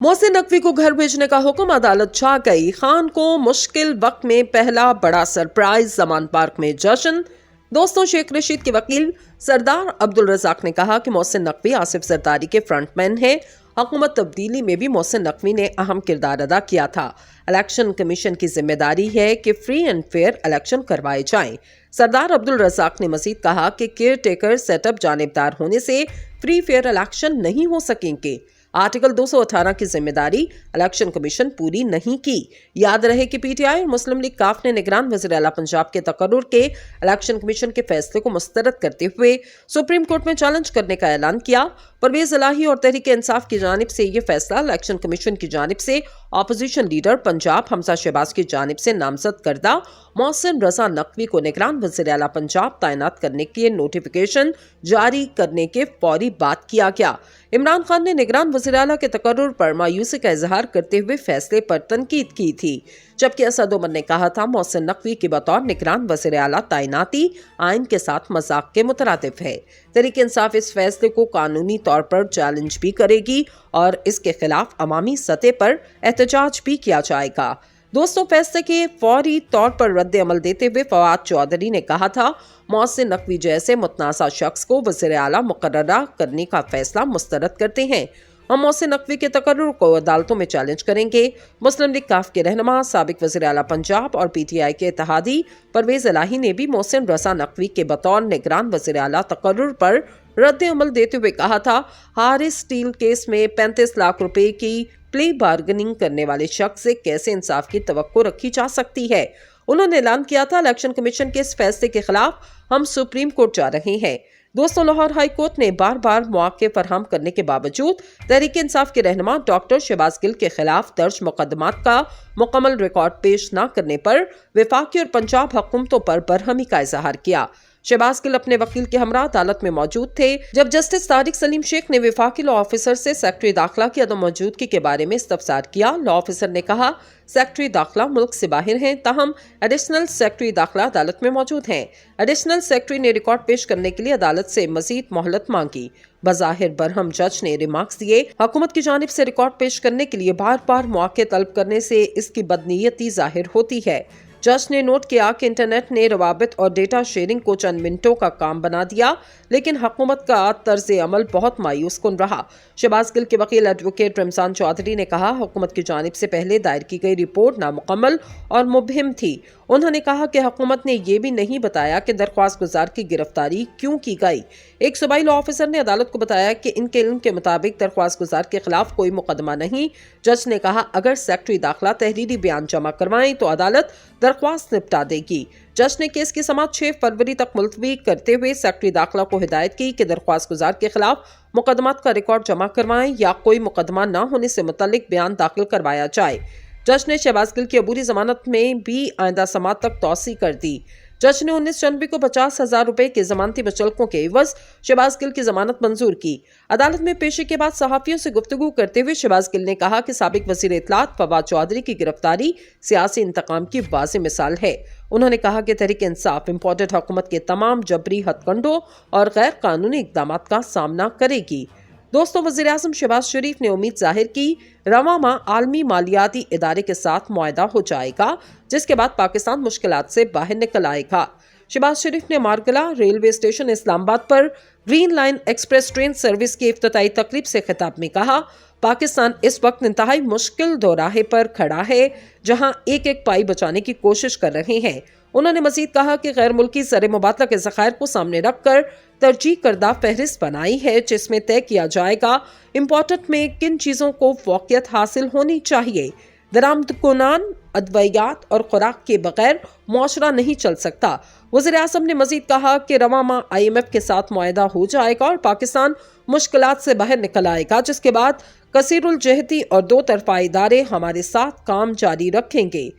मोहसिन नकवी को घर भेजने का हुक्म, अदालत छा गई। खान को मुश्किल वक्त में पहला बड़ा सरप्राइज, जमान पार्क में जश्न। दोस्तों, शेख रशीद के वकील सरदार अब्दुल रज़ाक ने कहा कि मोहसिन नकवी आसिफ जरदारी के फ्रंटमैन हैं। हुकूमत तब्दीली में भी मोहसिन नकवी ने अहम किरदार अदा किया था। इलेक्शन कमीशन की जिम्मेदारी है कि फ्री एंड फेयर इलेक्शन करवाए जाएं। सरदार अब्दुल रज़ाक ने मजीद कहा कि केयर टेकर सेटअप जानिबदार होने से फ्री फेयर इलेक्शन नहीं हो सकेंगे। आर्टिकल 218 की जिम्मेदारी इलेक्शन कमीशन पूरी नहीं की। याद रहे कि पीटीआई और मुस्लिम लीग काफ ने निगरान वज़ीर आला पंजाब के तकर्रुर के इलेक्शन कमीशन के फैसले को मुस्तरद करते हुए सुप्रीम कोर्ट में चैलेंज करने का ऐलान किया। परवेज इलाही और तहरीक इंसाफ की जानिब से यह फैसला इलेक्शन कमीशन की जानिब से अपोजिशन लीडर पंजाब हमजा शहबाज की जानिब से नामजद करदा मोहसिन रजा नकवी को निगरान वज़ीर आला पंजाब तैनात करने के नोटिफिकेशन जारी करने के फौरी बाद किया गया। इमरान खान ने निगरान वज़ीर आला के तकर्रुर पर मायूसी का इजहार करते हुए फैसले पर तनकीद की थी, जबकि असद उमर ने कहा था मोहसिन नकवी के बतौर निगरान वज़ीर आला तैनाती आइन के साथ मजाक के मुतरादिफ है। तहरीक इंसाफ इस फैसले को कानूनी तौर पर चैलेंज भी करेगी और इसके खिलाफ अवामी सतह पर एहतजाज भी किया जाएगा। दोस्तों, फैसले के फौरी तौर पर रद्द अमल देते हुए फवाद चौधरी ने कहा था मोहसिन नकवी जैसे मुतनाज़ा शख्स को वज़ीर आला मुकर्ररा करने का फैसला मुस्तरद करते हैं। हम मोहसिन नकवी के तकर्रुर को अदालतों में चैलेंज करेंगे। मुस्लिम लीग काफ के रहनुमा साबिक वज़ीर आला पंजाब और पीटीआई के इत्तेहादी परवेज इलाही ने भी मोहसिन रजा नकवी के बतौर निगरान वज़ीर आला तकर्रुर पर रद्द अमल देते हुए कहा था हारिस स्टील केस में 35 लाख रुपए की प्ले बार्गेनिंग करने वाले शख्स से कैसे इंसाफ की तवक्को रखी जा सकती है। उन्होंने ऐलान किया था इलेक्शन कमीशन के इस फैसले के खिलाफ हम सुप्रीम कोर्ट जा रहे हैं। दोस्तों, लाहौर हाई कोर्ट ने बार बार मौके फरहम करने के बावजूद तहरीक इंसाफ के रहनुमा डॉक्टर शहबाज गिल के खिलाफ दर्ज मुकदमात का मुकम्मल रिकॉर्ड पेश न करने पर वफाकी और पंजाब हुकूमतों पर बरहमी का इजहार किया। शहबाज गिल अपने वकील के हमरा अदालत में मौजूद थे जब जस्टिस तारिक सलीम शेख ने वफाकी लॉ ऑफिसर से सेक्रेटरी दाखिला की अदम मौजूदगी के बारे में इस्तफसार किया। लॉ ऑफिसर ने कहा सेक्रेटरी दाखिला मुल्क से बाहर हैं, ताहम एडिशनल सेक्रेटरी दाखिला अदालत में मौजूद हैं। एडिशनल सेक्रेटरी ने रिकॉर्ड पेश करने के लिए अदालत से मजीद मोहलत मांगी। बज़ाहिर बरहम जज ने रिमार्क्स दिए हुकूमत की जानिब से रिकॉर्ड पेश करने के लिए बार बार मौके तलब करने से इसकी बदनीयती जाहिर होती है। जज ने नोट किया कि इंटरनेट ने रवाबित और डेटा शेयरिंग को चंद मिनटों का काम बना दिया, लेकिन हुकूमत का तर्ज अमल बहुत मायूस कुन रहा। शहबाज गिल के वकील एडवोकेट रमजान चौधरी ने कहा हुकूमत की जानिब से पहले दायर की गई रिपोर्ट नामुकम्मल और मुबहिम थी। उन्होंने कहा कि हुकूमत ने यह भी नहीं बताया कि दरख्वास्त गुजार की गिरफ्तारी क्यों की गई। एक सूबाई लॉ ऑफिसर ने अदालत को बताया कि इनके इल्म के मुताबिक दरख्वास्त गुजार के खिलाफ कोई मुकदमा नहीं। जज ने कहा अगर सेक्रेटरी दाखिला तहरीरी बयान जमा करवाएं तो अदालत दरख्वास्त निपटा देगी। जज ने केस की समाअत 6 फरवरी तक मुलतवी करते हुए सेक्रेटरी दाखिला को हिदायत की कि दरख्वास्त गुजार के खिलाफ मुकदमात का रिकॉर्ड जमा करवाएं या कोई मुकदमा न होने से मुतल्लिक बयान दाखिल करवाया जाए। जज ने शहबाज गिल की अबूरी जमानत में भी आइंदा समाअत तक तौसी कर दी। जज ने 19 जनवरी को 50,000 रुपए के जमानती मुचलकों के एवज शहबाज गिल की जमानत मंजूर की। अदालत में पेशी के बाद सहाफियों से गुफ्तगू करते हुए शहबाज गिल ने कहा कि साबिक वजीर इत्तलात फवाद चौधरी की गिरफ्तारी सियासी इंतकाम की वाज़ेह मिसाल है। उन्होंने कहा कि तहरीक इंसाफ इम्पोर्टेड हुकूमत के तमाम जबरी हथकंडों और गैर कानूनी इकदामात का सामना करेगी। दोस्तों, वज़ीर आज़म शहबाज शरीफ ने उम्मीद जाहिर की रवां माह आलमी मालियाती इदारे के साथ मुआहदा हो जाएगा, जिसके बाद पाकिस्तान मुश्किलात से बाहर निकल आएगा। शहबाज शरीफ ने मारगला रेलवे स्टेशन इस्लामाबाद पर green line express train service की इफ्तिताई तकरीब से खिताब में कहा पाकिस्तान इस वक्त इंतहाई मुश्किल दोराहे पर खड़ा है, जहां एक एक पाई बचाने की कोशिश कर रहे हैं। उन्होंने मजीद कहा कि गैर मुल्की ज़र मुबादला के ज़खायर को सामने रखकर तरजीह करदा फहरिस्त बनाई है, जिसमें तय किया जाएगा इम्पोर्टेंट में किन चीज़ों को फौकियत हासिल होनी चाहिए। दरामद कुनान अद्वियात और खुराक के बगैर मुआशरा नहीं चल सकता। वज़ीर आज़म ने मजीद कहा कि रवां माह IMF के साथ मुआहदा हो जाएगा और पाकिस्तान मुश्किलात से बाहर निकल आएगा, जिसके बाद कसीरुल जहती और दो तरफा इदारे हमारे साथ काम जारी रखेंगे।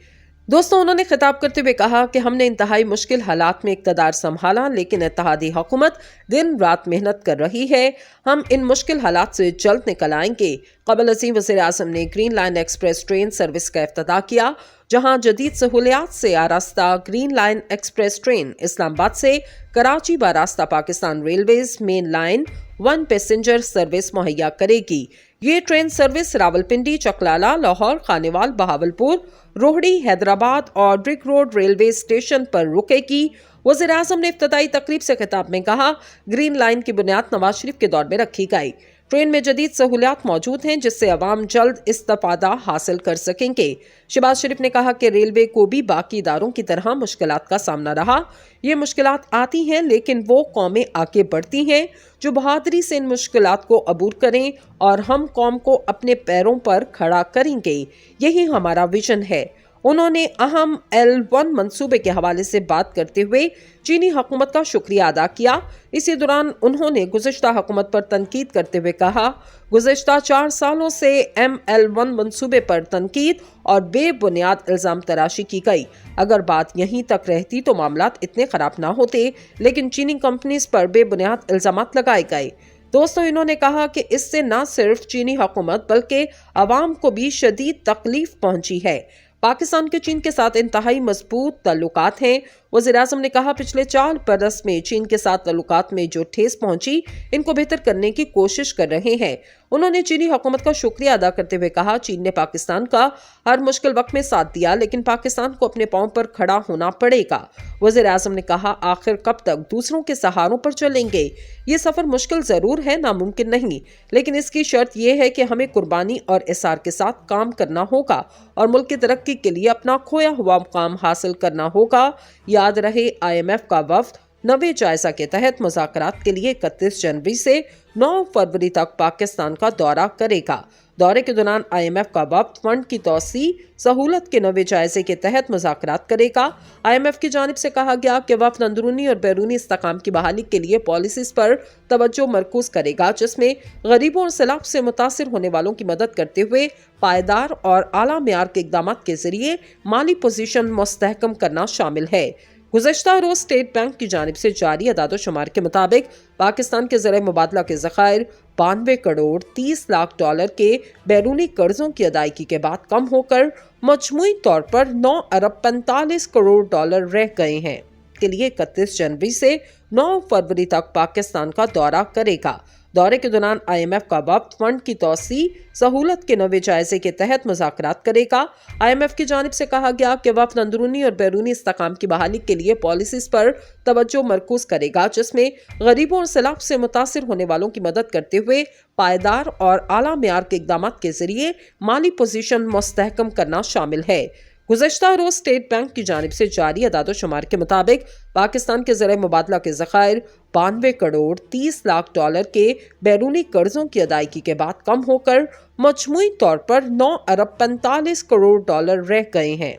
दोस्तों, उन्होंने खिताब करते हुए कहा कि हमने इंतहाई मुश्किल हालात में इक़्तिदार संभाला, लेकिन इत्तेहादी हुकूमत दिन रात मेहनत कर रही है। हम इन मुश्किल हालात से जल्द निकल आएंगे। क़बल अज़ीम वज़ीर आज़म ने green line express train service का इफ्तिताह किया, जहां जदीद सहूलियात से आरास्ता green line express train Islamabad से कराची बारास्ता Pakistan railways main line 1 passenger service मुहैया करेगी। ये ट्रेन सर्विस रावलपिंडी, चकलाला, लाहौर, खानेवाल, बहावलपुर, रोहड़ी, हैदराबाद और रिंग रोड रेलवे स्टेशन पर रुकेगी। वज़ीर-ए-आज़म ने इफ्तिताई तकरीब से खिताब में कहा, ग्रीन लाइन की बुनियाद नवाज शरीफ के दौर में रखी गई। ट्रेन में जदीद सहूलियात मौजूद हैं जिससे अवाम जल्द इस्तिफादा हासिल कर सकेंगे। शहबाज शरीफ ने कहा कि रेलवे को भी बाकी इदारों की तरह मुश्किलात का सामना रहा। ये मुश्किलात आती हैं लेकिन वो कौमें आगे बढ़ती हैं जो बहादुरी से इन मुश्किलात को अबूर करें और हम कौम को अपने पैरों पर खड़ा करेंगे। यही हमारा विजन है। उन्होंने अहम L1 मंसूबे के हवाले से बात करते हुए चीनी हुकूमत का शुक्रिया अदा किया। इसी दौरान उन्होंने गुज़िश्ता हुकूमत पर तनकीद करते हुए कहा, गुज़िश्ता 4 सालों से ML1 मंसूबे पर तनकीद और बेबुनियाद इल्ज़ाम तराशी की गई। अगर बात यहीं तक रहती तो मामलात इतने ख़राब ना होते, लेकिन चीनी कंपनीज पर बेबुनियाद इल्ज़ामात लगाए गए। दोस्तों, इन्होंने कहा कि इससे न सिर्फ चीनी हुकूमत बल्कि अवाम को भी शदीद तकलीफ पहुंची है। पाकिस्तान के चीन के साथ इंतहाई मजबूत ताल्लुकात हैं। वज़ीर-ए-आज़म ने कहा, पिछले 4 बरस में चीन के साथ ताल्लुकात में जो ठेस पहुंची, इनको बेहतर करने की कोशिश कर रहे हैं। उन्होंने चीनी हुकूमत का शुक्रिया अदा करते हुए कहा, चीन ने पाकिस्तान का हर मुश्किल वक्त में साथ दिया, लेकिन पाकिस्तान को अपने पांव पर खड़ा होना पड़ेगा। वज़ीर-ए-आज़म ने कहा, आखिर कब तक दूसरों के सहारों पर चलेंगे? ये सफ़र मुश्किल ज़रूर है, नामुमकिन नहीं, लेकिन इसकी शर्त यह है कि हमें कुर्बानी और इसार के साथ काम करना होगा और मुल्क की तरक्की के लिए अपना खोया हुआ मुकाम हासिल करना होगा। याद रहे, IMF का वफ्द 90 जायजा के तहत मुज़ाकरात के लिए 31 जनवरी से 9 फरवरी तक पाकिस्तान का दौरा करेगा। दौरे के दौरान IMF का वफ्द फंड की तौसी सहूलत के 90 जायजे के तहत मुज़ाकरात करेगा। IMF की जानिब से कहा गया कि वफ्द अंदरूनी और बैरूनी इस्तेकाम की बहाली के लिए पॉलिसीज पर तवज्जो मरकूज करेगा, जिसमें गरीबों और सैलाब से मुतासिर होने वालों की मदद करते हुए पायदार और आला मेयार के इक़दाम के जरिए माली पोजीशन मुस्तहकम करना शामिल है। गुज़श्ता रोज स्टेट बैंक की जानिब से जारी अदाद-ओ-शुमार के मुताबिक पाकिस्तान के ज़र मुबादला के ज़खायर 92 करोड़ 30 लाख डॉलर के बैरूनी कर्जों की अदायगी के बाद कम होकर मजमूई तौर पर 9 अरब 45 करोड़ डॉलर रह गए हैं। के लिए 31 जनवरी से 9 फरवरी तक पाकिस्तान का दौरा करेगा। दौरे के दौरान IMF का वफ्द फंड की तौसी सहूलत के 90 जायजे के तहत मुज़ाकरात करेगा। IMF की जानिब से कहा गया कि वफ्द अंदरूनी और बैरूनी इस्तेकाम की बहाली के लिए पॉलिसीज पर तवज्जो मरकूज करेगा, जिसमें गरीबों और सैलाब से मुतासिर होने वालों की मदद करते हुए पायदार और आला मेयार के इक़दाम के जरिए माली पोजीशन मुस्तहकम करना शामिल है। गुज़श्ता रोज स्टेट बैंक की जानिब से जारी अदाद-ओ-शुमार के मुताबिक पाकिस्तान के ज़र मुबादला के ज़खायर 92 करोड़ 30 लाख डॉलर के बैरूनी कर्जों की अदायगी के बाद कम होकर मजमूई तौर पर 9 अरब 45 करोड़ डॉलर रह गए हैं।